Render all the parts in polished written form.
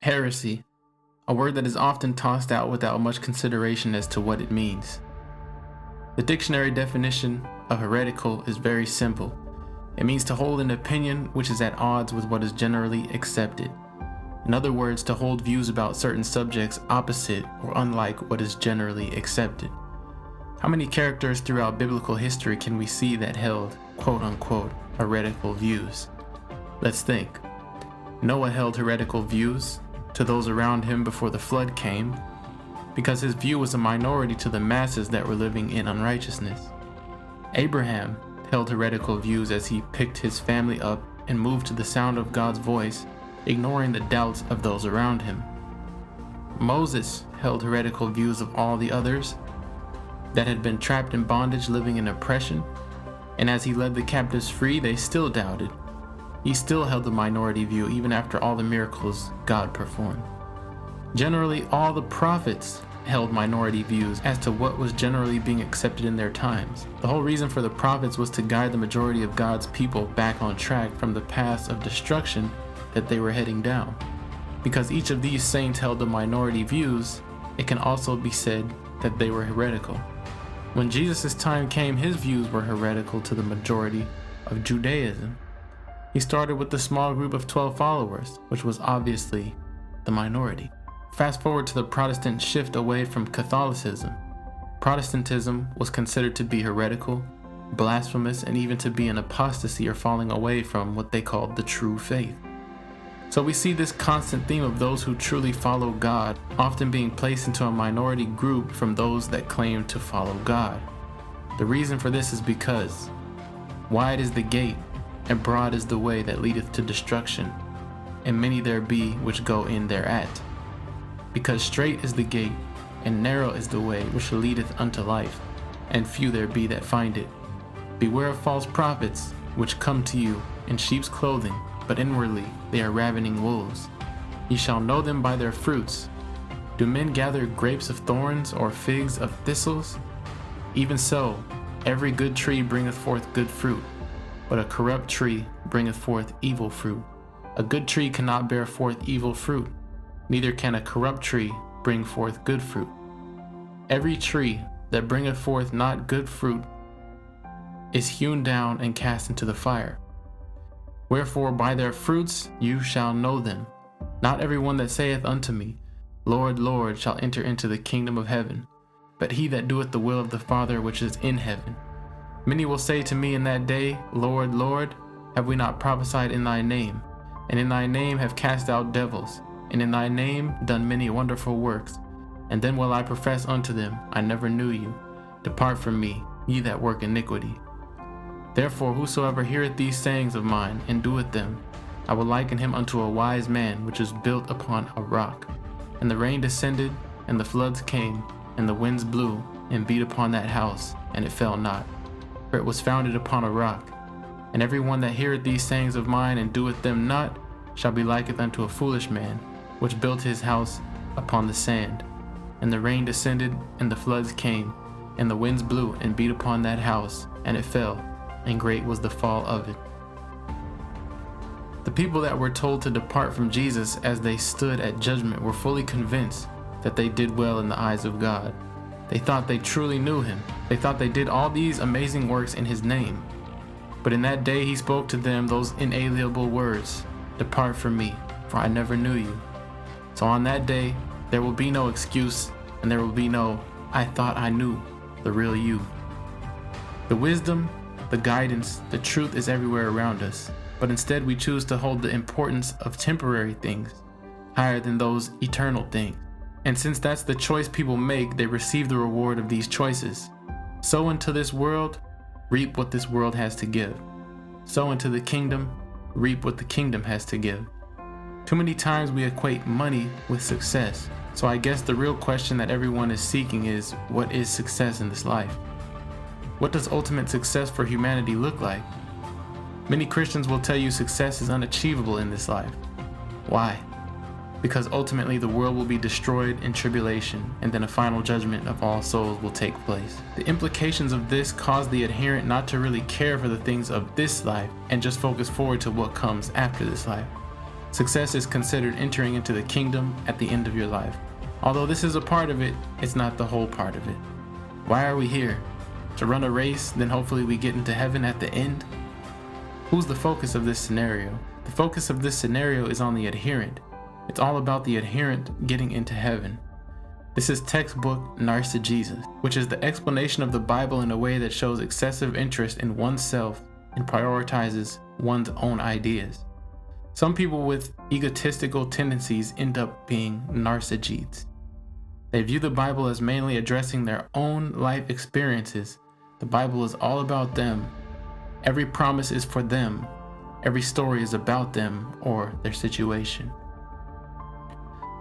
Heresy, a word that is often tossed out without much consideration as to what it means. The dictionary definition of heretical is very simple. It means to hold an opinion which is at odds with what is generally accepted. In other words, to hold views about certain subjects opposite or unlike what is generally accepted. How many characters throughout biblical history can we see that held, quote-unquote, heretical views? Let's think. Noah held heretical views to those around him before the flood came, because his view was a minority to the masses that were living in unrighteousness. Abraham held heretical views as he picked his family up and moved to the sound of God's voice, ignoring the doubts of those around him. Moses held heretical views of all the others that had been trapped in bondage, living in oppression, and as he led the captives free, they still doubted. He still held the minority view even after all the miracles God performed. Generally, all the prophets held minority views as to what was generally being accepted in their times. The whole reason for the prophets was to guide the majority of God's people back on track from the paths of destruction that they were heading down. Because each of these saints held the minority views, it can also be said that they were heretical. When Jesus' time came, his views were heretical to the majority of Judaism. He started with the small group of 12 followers, which was obviously the minority. Fast forward to the Protestant shift away from Catholicism. Protestantism was considered to be heretical, blasphemous, and even to be an apostasy or falling away from what they called the true faith. So we see this constant theme of those who truly follow God often being placed into a minority group from those that claim to follow God. The reason for this is because wide is the gate, and broad is the way that leadeth to destruction, and many there be which go in thereat. Because strait is the gate, and narrow is the way which leadeth unto life, and few there be that find it. Beware of false prophets, which come to you in sheep's clothing, but inwardly they are ravening wolves. Ye shall know them by their fruits. Do men gather grapes of thorns, or figs of thistles? Even so, every good tree bringeth forth good fruit, but a corrupt tree bringeth forth evil fruit. A good tree cannot bear forth evil fruit, neither can a corrupt tree bring forth good fruit. Every tree that bringeth forth not good fruit is hewn down and cast into the fire. Wherefore by their fruits you shall know them. Not every one that saith unto me, Lord, Lord, shall enter into the kingdom of heaven, but he that doeth the will of the Father which is in heaven. Many will say to me in that day, Lord, Lord, have we not prophesied in thy name, and in thy name have cast out devils, and in thy name done many wonderful works? And then will I profess unto them, I never knew you. Depart from me, ye that work iniquity. Therefore whosoever heareth these sayings of mine, and doeth them, I will liken him unto a wise man which is built upon a rock. And the rain descended, and the floods came, and the winds blew, and beat upon that house, and it fell not, for it was founded upon a rock. And every one that heareth these sayings of mine, and doeth them not, shall be likened unto a foolish man, which built his house upon the sand. And the rain descended, and the floods came, and the winds blew, and beat upon that house, and it fell, and great was the fall of it. The people that were told to depart from Jesus as they stood at judgment were fully convinced that they did well in the eyes of God. They thought they truly knew him. They thought they did all these amazing works in his name. But in that day he spoke to them those inalienable words, Depart from me, for I never knew you. So on that day, there will be no excuse, and there will be no, I thought I knew, the real you. The wisdom, the guidance, the truth is everywhere around us, but instead we choose to hold the importance of temporary things higher than those eternal things. And since that's the choice people make, they receive the reward of these choices. Sow into this world, reap what this world has to give. Sow into the kingdom, reap what the kingdom has to give. Too many times we equate money with success. So I guess the real question that everyone is seeking is, what is success in this life? What does ultimate success for humanity look like? Many Christians will tell you success is unachievable in this life. Why? Because ultimately the world will be destroyed in tribulation, and then a final judgment of all souls will take place. The implications of this cause the adherent not to really care for the things of this life and just focus forward to what comes after this life. Success is considered entering into the kingdom at the end of your life. Although this is a part of it, it's not the whole part of it. Why are we here? To run a race, then hopefully we get into heaven at the end? Who's the focus of this scenario? The focus of this scenario is on the adherent. It's all about the adherent getting into heaven. This is textbook narcissism, which is the explanation of the Bible in a way that shows excessive interest in oneself and prioritizes one's own ideas. Some people with egotistical tendencies end up being narcissists. They view the Bible as mainly addressing their own life experiences. The Bible is all about them. Every promise is for them. Every story is about them or their situation.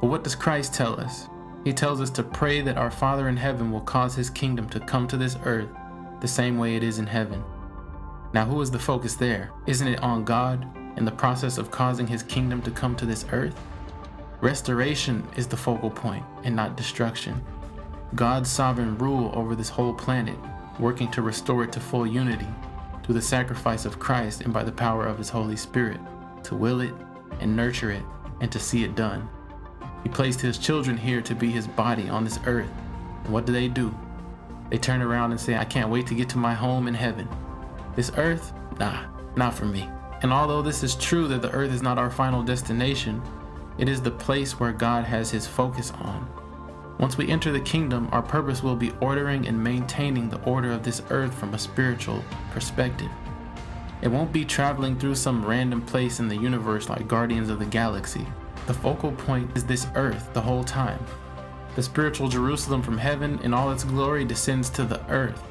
But what does Christ tell us? He tells us to pray that our Father in heaven will cause his kingdom to come to this earth the same way it is in heaven. Now, who is the focus there? Isn't it on God in the process of causing his kingdom to come to this earth? Restoration is the focal point and not destruction. God's sovereign rule over this whole planet, working to restore it to full unity through the sacrifice of Christ and by the power of his Holy Spirit, to will it and nurture it and to see it done. He placed his children here to be his body on this earth. And what do? They turn around and say, I can't wait to get to my home in heaven. This earth? Nah, not for me. And although this is true that the earth is not our final destination, it is the place where God has his focus on. Once we enter the kingdom, our purpose will be ordering and maintaining the order of this earth from a spiritual perspective. It won't be traveling through some random place in the universe like Guardians of the Galaxy. The focal point is this earth the whole time. The spiritual Jerusalem from heaven in all its glory descends to the earth,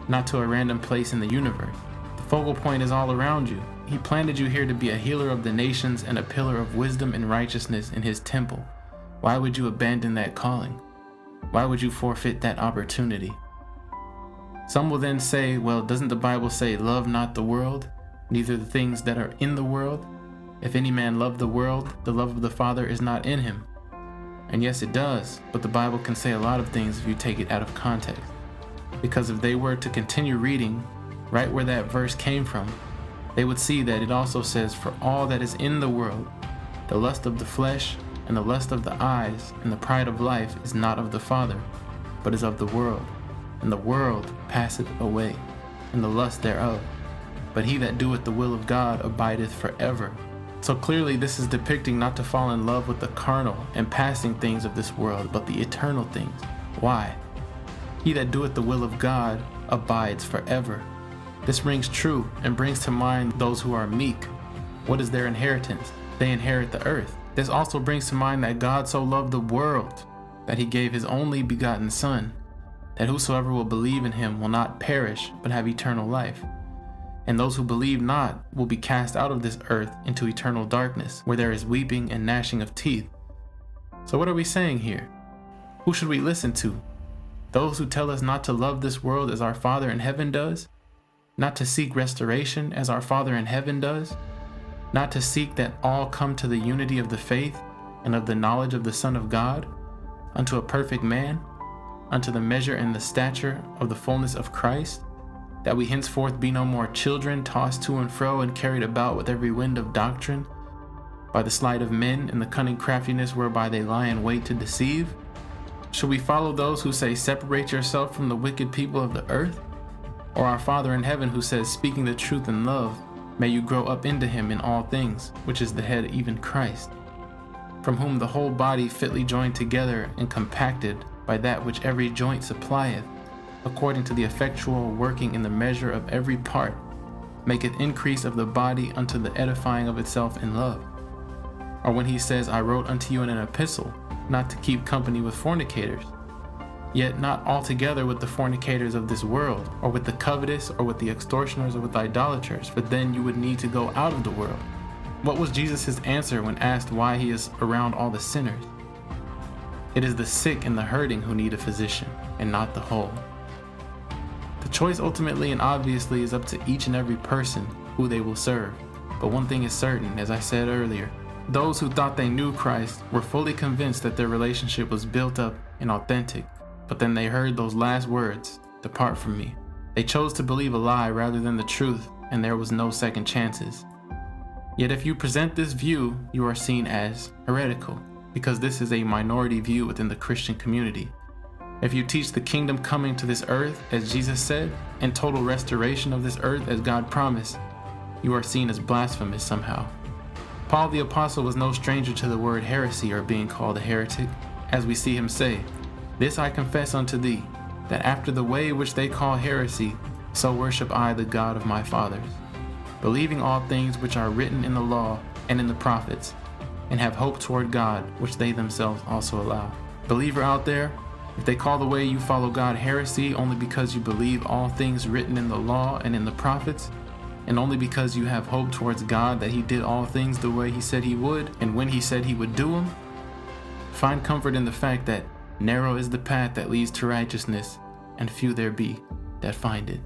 not to a random place in the universe. The focal point is all around you. He planted you here to be a healer of the nations and a pillar of wisdom and righteousness in his temple. Why would you abandon that calling? Why would you forfeit that opportunity? Some will then say, well, doesn't the Bible say, love not the world, neither the things that are in the world? If any man love the world, the love of the Father is not in him. And yes, it does, but the Bible can say a lot of things if you take it out of context. Because if they were to continue reading right where that verse came from, they would see that it also says, for all that is in the world, the lust of the flesh and the lust of the eyes and the pride of life is not of the Father, but is of the world. And the world passeth away, and the lust thereof. But he that doeth the will of God abideth forever. So clearly this is depicting not to fall in love with the carnal and passing things of this world, but the eternal things. Why? He that doeth the will of God abides forever. This rings true and brings to mind those who are meek. What is their inheritance? They inherit the earth. This also brings to mind that God so loved the world that he gave his only begotten Son, that whosoever will believe in him will not perish but have eternal life. And those who believe not will be cast out of this earth into eternal darkness, where there is weeping and gnashing of teeth. So what are we saying here? Who should we listen to? Those who tell us not to love this world as our Father in heaven does? Not to seek restoration as our Father in heaven does? Not to seek that all come to the unity of the faith and of the knowledge of the Son of God, unto a perfect man, unto the measure and the stature of the fullness of Christ, that we henceforth be no more children tossed to and fro and carried about with every wind of doctrine, by the sleight of men and the cunning craftiness whereby they lie in wait to deceive? Should we follow those who say, separate yourself from the wicked people of the earth? Or our Father in heaven who says, speaking the truth in love, may you grow up into him in all things, which is the head, even Christ, from whom the whole body fitly joined together and compacted by that which every joint supplieth, according to the effectual working in the measure of every part, maketh increase of the body unto the edifying of itself in love. Or when he says, I wrote unto you in an epistle, not to keep company with fornicators, yet not altogether with the fornicators of this world, or with the covetous, or with the extortioners, or with idolaters, for then you would need to go out of the world. What was Jesus' answer when asked why he is around all the sinners? It is the sick and the hurting who need a physician, and not the whole. The choice ultimately and obviously is up to each and every person who they will serve. But one thing is certain, as I said earlier, those who thought they knew Christ were fully convinced that their relationship was built up and authentic. But then they heard those last words, depart from me. They chose to believe a lie rather than the truth, and there was no second chances. Yet if you present this view, you are seen as heretical, because this is a minority view within the Christian community. If you teach the kingdom coming to this earth, as Jesus said, and total restoration of this earth as God promised, you are seen as blasphemous somehow. Paul the Apostle was no stranger to the word heresy or being called a heretic, as we see him say, "This I confess unto thee, that after the way which they call heresy, so worship I the God of my fathers, believing all things which are written in the law and in the prophets, and have hope toward God, which they themselves also allow." Believer out there, if they call the way you follow God heresy only because you believe all things written in the law and in the prophets, and only because you have hope towards God that He did all things the way He said He would and when He said He would do them, find comfort in the fact that narrow is the path that leads to righteousness, and few there be that find it.